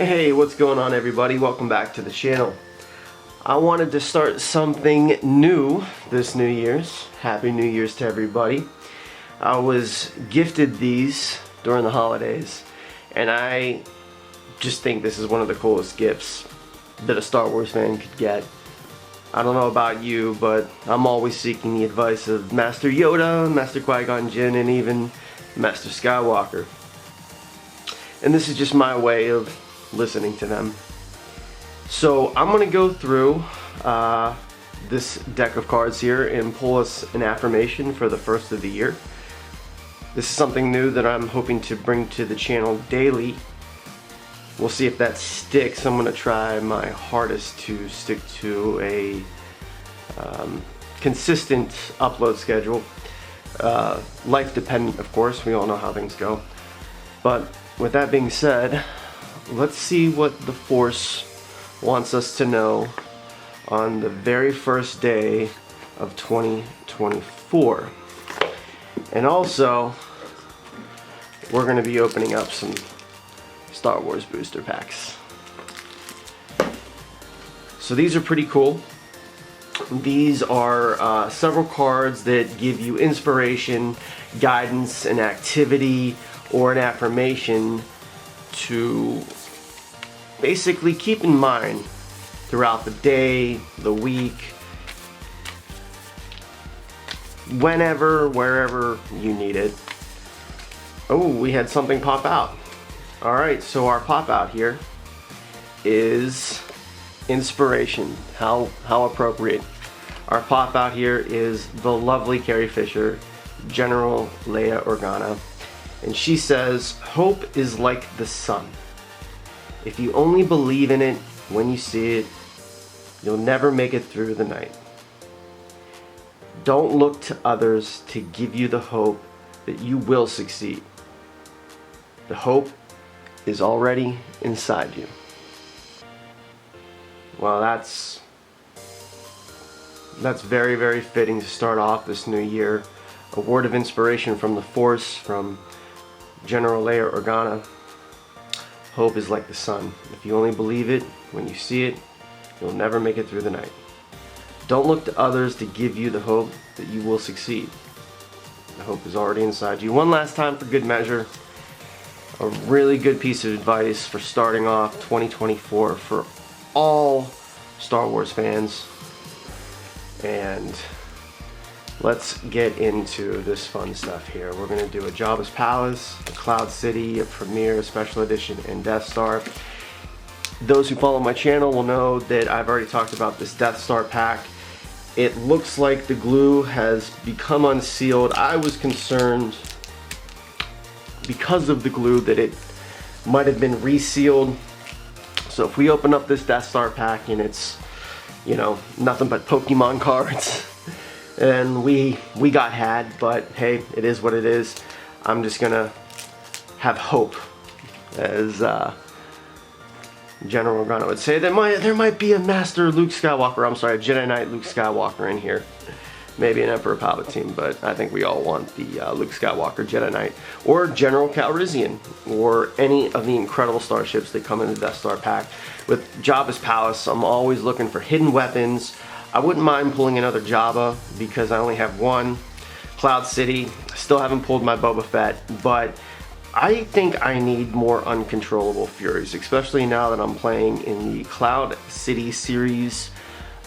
Hey, what's going on everybody? Welcome back to the channel. I wanted to start something new this New Year's. Happy New Year's to everybody. I was gifted these during the holidays, and I just think this is one of the coolest gifts that a Star Wars fan could get. I don't know about you, but I'm always seeking the advice of Master Yoda, Master Qui-Gon Jinn, and even Master Skywalker. And this is just my way of listening to them. So I'm going to go through this deck of cards here and pull us an affirmation for the first of the year. This is something new that I'm hoping to bring to the channel daily. We'll see if that sticks. I'm going to try my hardest to stick to a consistent upload schedule. Life dependent, of course. We all know how things go. But with that being said, let's see what the Force wants us to know on the very first day of 2024. And also, we're going to be opening up some Star Wars booster packs. So these are pretty cool. These are several cards that give you inspiration, guidance, an activity, or an affirmation to basically keep in mind throughout the day, the week, whenever, wherever you need it. Oh, we had something pop out. Alright, so our pop out here is inspiration. How appropriate. Our pop out here is the lovely Carrie Fisher, General Leia Organa. And she says, "Hope is like the sun. If you only believe in it when you see it, you'll never make it through the night. Don't look to others to give you the hope that you will succeed. The hope is already inside you." Well, that's very, very fitting to start off this new year. A word of inspiration from the Force, from General Leia Organa. Hope is like the sun. If you only believe it when you see it, you'll never make it through the night. Don't look to others to give you the hope that you will succeed. The hope is already inside you. One last time for good measure. A really good piece of advice for starting off 2024 for all Star Wars fans. And let's get into this fun stuff here. We're going to do a Jabba's Palace, a Cloud City, a Premiere, Special Edition, and Death Star. Those who follow my channel will know that I've already talked about this Death Star pack. It looks like the glue has become unsealed. I was concerned because of the glue that it might have been resealed. So if we open up this Death Star pack and it's, you know, nothing but Pokemon cards, and we got had, but hey, it is what it is. I'm just gonna have hope, as General Organa would say. There might be a Master Luke Skywalker, I'm sorry, a Jedi Knight Luke Skywalker in here. Maybe an Emperor Palpatine, but I think we all want the Luke Skywalker Jedi Knight, or General Calrissian, or any of the incredible starships that come in the Death Star pack. With Jabba's Palace, I'm always looking for hidden weapons. I wouldn't mind pulling another Jabba because I only have one. Cloud City, still haven't pulled my Boba Fett, but I think I need more uncontrollable Furies, especially now that I'm playing in the Cloud City series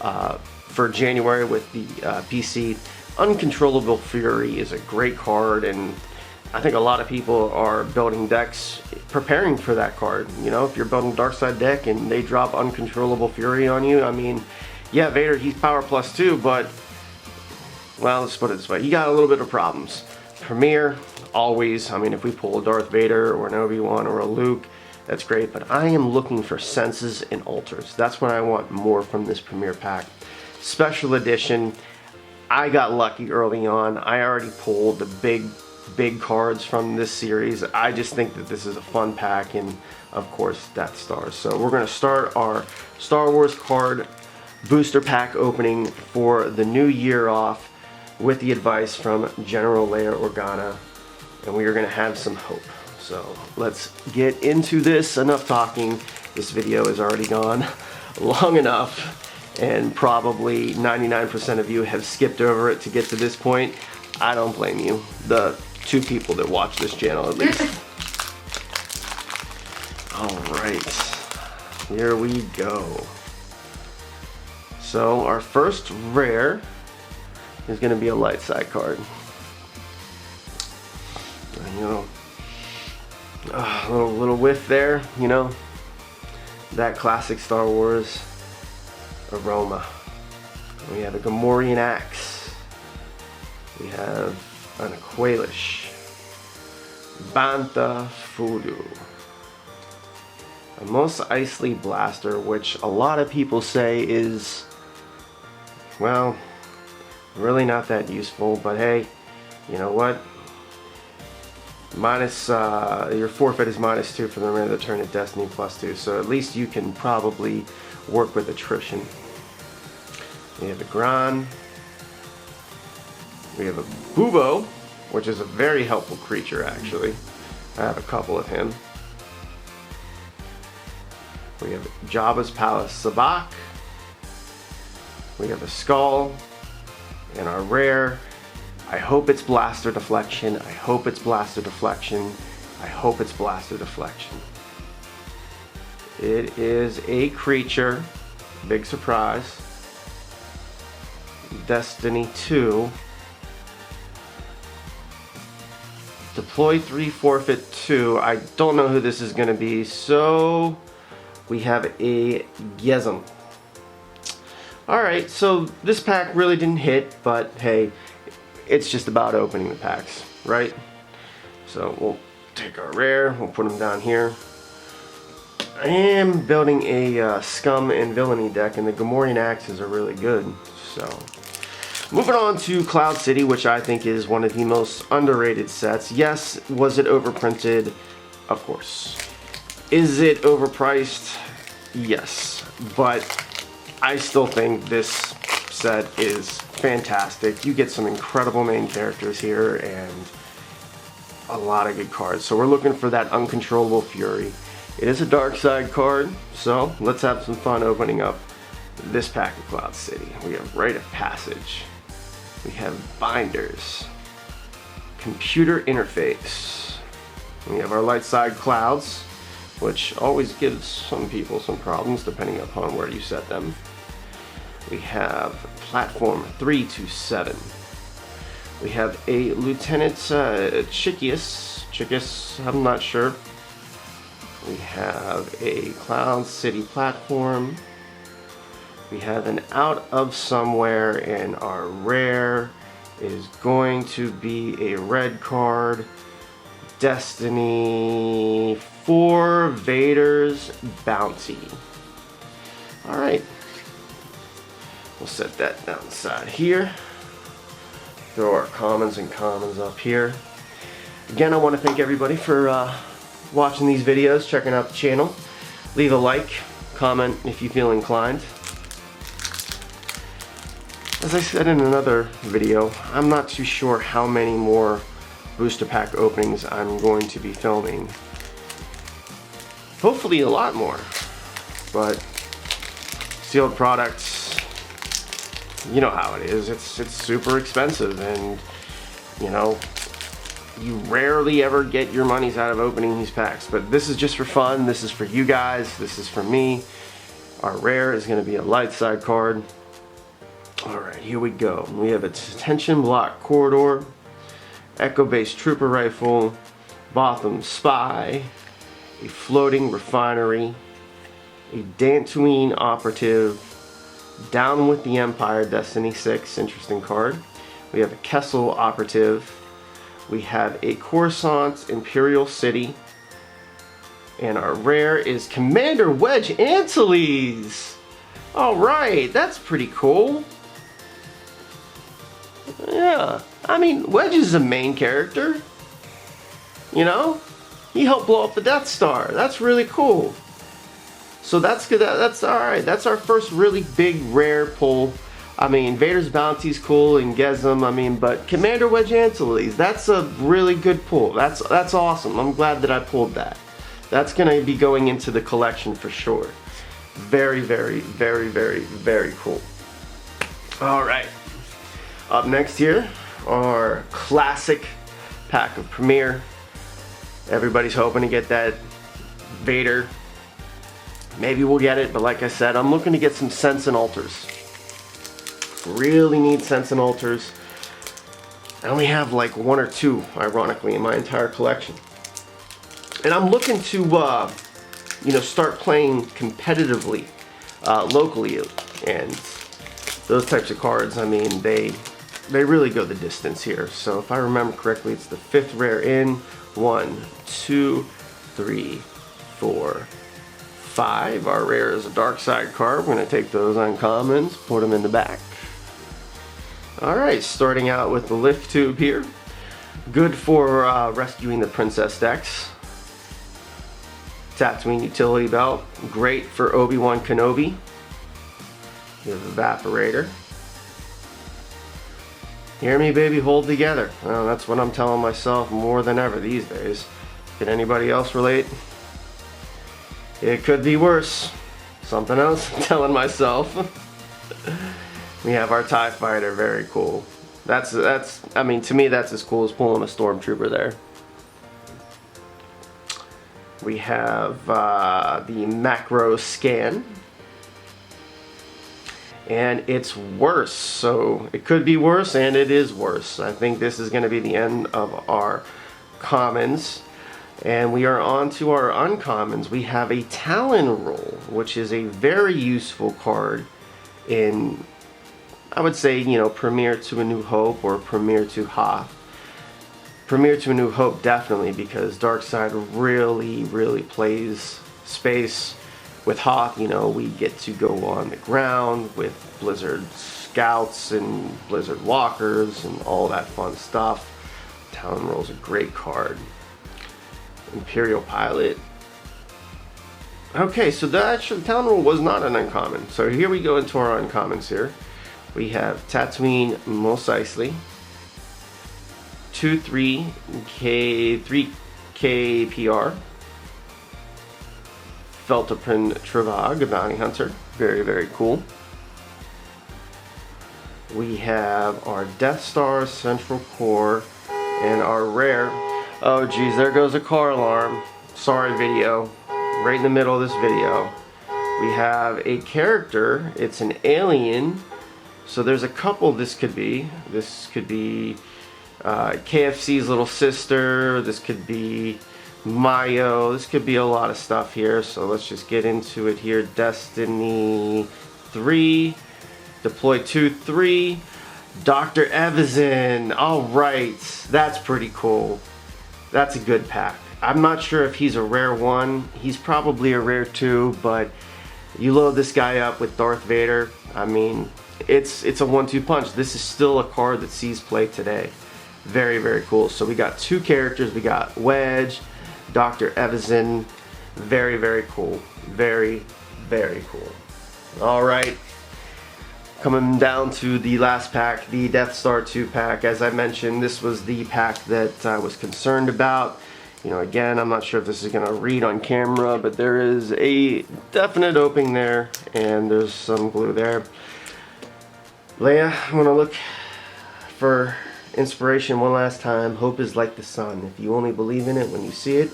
for January with the PC. Uncontrollable Fury is a great card, and I think a lot of people are building decks preparing for that card. You know, if you're building Dark Side deck and they drop Uncontrollable Fury on you, I mean, yeah, Vader, he's power +2, but, well, let's put it this way, you got a little bit of problems. Premiere, always, I mean, if we pull a Darth Vader or an Obi-Wan or a Luke, that's great, but I am looking for senses and altars. That's what I want more from this Premiere pack. Special Edition, I got lucky early on. I already pulled the big cards from this series. I just think that this is a fun pack, and of course, Death Stars. So we're going to start our Star Wars card booster pack opening for the new year off with the advice from General Leia Organa, and we are going to have some hope. So let's get into this. Enough talking this video has already gone long enough, and probably 99% of you have skipped over it to get to this point. I don't blame you. The 2 people that watch this channel, at least. Alright, here we go. So our first rare is going to be a light side card. You know, a little whiff there, you know, that classic Star Wars aroma. We have a Gamorrean Axe. We have an Aqualish. Bantha Fudu. A Mos Eisley Blaster, which a lot of people say is, well, really not that useful, but hey, you know what? Your forfeit is -2 for the remainder of the turn at Destiny +2, so at least you can probably work with attrition. We have a Gran. We have a Bubo, which is a very helpful creature actually. I have a couple of him. We have Jabba's Palace Sabak. We have a Skull. And our rare, I hope it's Blaster Deflection. I hope it's Blaster Deflection. I hope it's Blaster Deflection. It is a creature. Big surprise. Destiny 2. Deploy 3, forfeit 2. I don't know who this is going to be, so we have a Gesm. Alright, so this pack really didn't hit, but hey, it's just about opening the packs, right? So we'll take our rare, we'll put them down here. I am building a Scum and Villainy deck, and the Gamorrean Axes are really good. So, moving on to Cloud City, which I think is one of the most underrated sets. Yes, was it overprinted? Of course. Is it overpriced? Yes, but I still think this set is fantastic. You get some incredible main characters here and a lot of good cards. So we're looking for that Uncontrollable Fury. It is a dark side card, so let's have some fun opening up this pack of Cloud City. We have Rite of Passage. We have Binders. Computer Interface. We have our light side Clouds, which always gives some people some problems depending upon where you set them. We have Platform 327. We have a Lieutenant Chickius, I'm not sure. We have a Cloud City platform. We have an Out of Somewhere, and our rare is going to be a red card. Destiny 4 Vader's Bounty. Alright. We'll set that down the side here. Throw our commons and commons up here. Again, I want to thank everybody for watching these videos, checking out the channel. Leave a like, comment if you feel inclined. As I said in another video, I'm not too sure how many more booster pack openings I'm going to be filming. Hopefully a lot more, but sealed products, you know how it is. It's super expensive, and you know, you rarely ever get your money's out of opening these packs. But this is just for fun. This is for you guys. This is for me. Our rare is going to be a light side card. Alright, here we go. We have a Detention Block Corridor, Echo-based Trooper Rifle, Botham Spy, a Floating Refinery, a Dantooine Operative, Down with the Empire, Destiny 6, interesting card. We have a Kessel Operative. We have a Coruscant Imperial City. And our rare is Commander Wedge Antilles. Alright, that's pretty cool. Yeah, I mean, Wedge is a main character. You know? He helped blow up the Death Star. That's really cool. So that's good. That's alright. That's our first really big rare pull. I mean, Vader's Bounty's cool and Gesm, I mean, but Commander Wedge Antilles, that's a really good pull. That's awesome. I'm glad that I pulled that. That's going to be going into the collection for sure. Very, very, very, very, very cool. All right. Up next here, our classic pack of Premier. Everybody's hoping to get that Vader. Maybe we'll get it, but like I said, I'm looking to get some Sense and Alters. Really need Sense and Alters. I only have like 1 or 2, ironically, in my entire collection. And I'm looking to, start playing competitively, locally, and those types of cards, I mean, they really go the distance here. So if I remember correctly, it's the 5th rare in. 1, 2, 3, 4, 5. Our rare is a Dark Side card. We're going to take those uncommons, put them in the back. Alright, starting out with the Lift Tube here. Good for rescuing the Princess decks. Tatooine Utility Belt. Great for Obi-Wan Kenobi. You have Evaporator. Hear me, baby, hold together. Well, that's what I'm telling myself more than ever these days. Can anybody else relate? It could be worse. Something else I'm telling myself. We have our TIE Fighter, very cool. I mean, to me, that's as cool as pulling a Stormtrooper there. We have the Macro Scan. And it's worse, so it could be worse, and it is worse. I think this is going to be the end of our commons, and we are on to our uncommons. We have a Talon Roll, which is a very useful card in, I would say, Premier to A New Hope or Premier to Hoth. Premier to A New Hope definitely, because Darkseid really, really plays space. With Hoth, we get to go on the ground with Blizzard Scouts and Blizzard Walkers and all that fun stuff. Talon Roll's a great card. Imperial Pilot. Okay, so actually Talon Roll was not an uncommon. So here we go into our uncommons here. We have Tatooine Mos Eisley. 3K PR. Feltapin Travag, Bounty Hunter. Very, very cool. We have our Death Star Central Core and our rare. Oh geez, there goes a car alarm. Sorry, video. Right in the middle of this video. We have a character. It's an alien. So there's a couple this could be. This could be KFC's little sister. This could be Mayo. This could be a lot of stuff here, so let's just get into it here. Destiny 3, Deploy 2-3, Dr. Evazan. Alright, that's pretty cool. That's a good pack. I'm not sure if he's a rare 1. He's probably a rare 2, but you load this guy up with Darth Vader. I mean, it's a 1-2 punch. This is still a card that sees play today. Very, very cool. So we got 2 characters. We got Wedge, Dr. Evazan. Very, very cool. Very, very cool. Alright. Coming down to the last pack, the Death Star 2 pack. As I mentioned, this was the pack that I was concerned about. Again, I'm not sure if this is going to read on camera, but there is a definite opening there, and there's some glue there. Leia, I'm going to look for inspiration one last time. Hope is like the sun. If you only believe in it when you see it,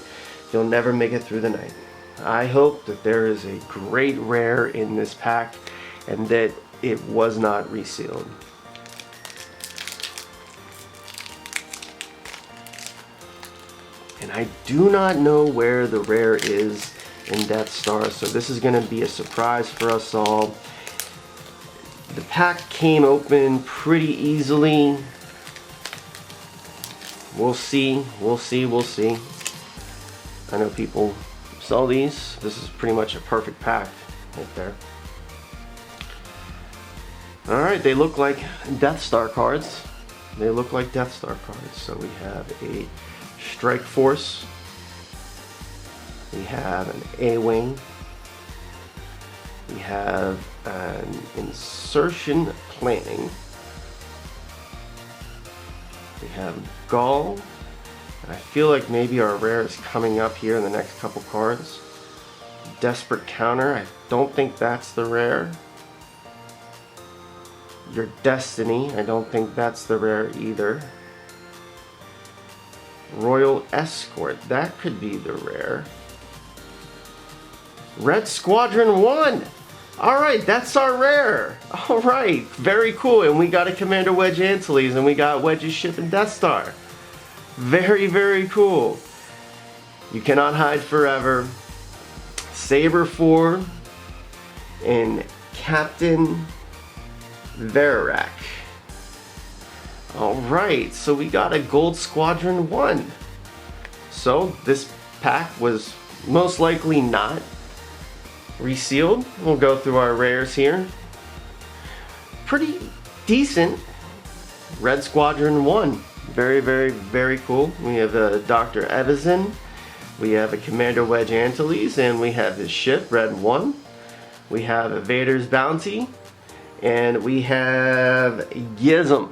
you'll never make it through the night. I hope that there is a great rare in this pack and that it was not resealed. And I do not know where the rare is in Death Star, so this is going to be a surprise for us all. The pack came open pretty easily. We'll see, we'll see, we'll see. I know people sell these. This is pretty much a perfect pack right there. Alright, they look like Death Star cards. They look like Death Star cards. So we have a Strike Force. We have an A-Wing. We have an Insertion Planning. We have Gaul, I feel like maybe our rare is coming up here in the next couple cards. Desperate Counter, I don't think that's the rare. Your Destiny, I don't think that's the rare either. Royal Escort, that could be the rare. Red Squadron 1! Alright, that's our rare! Alright, very cool. And we got a Commander Wedge Antilles, and we got Wedge's ship and Death Star. Very, very cool. You Cannot Hide Forever. Saber 4. And Captain Verak. Alright, so we got a Gold Squadron 1. So this pack was most likely not resealed. We'll go through our rares here. Pretty decent. Red Squadron 1. Very, very, very cool. We have a Dr. Evazan. We have a Commander Wedge Antilles, and we have his ship, Red 1. We have a Vader's Bounty. And we have Gizm.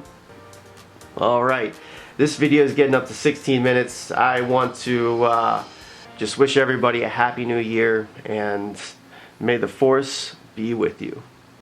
Alright, this video is getting up to 16 minutes. I want to just wish everybody a happy new year, and may the Force be with you.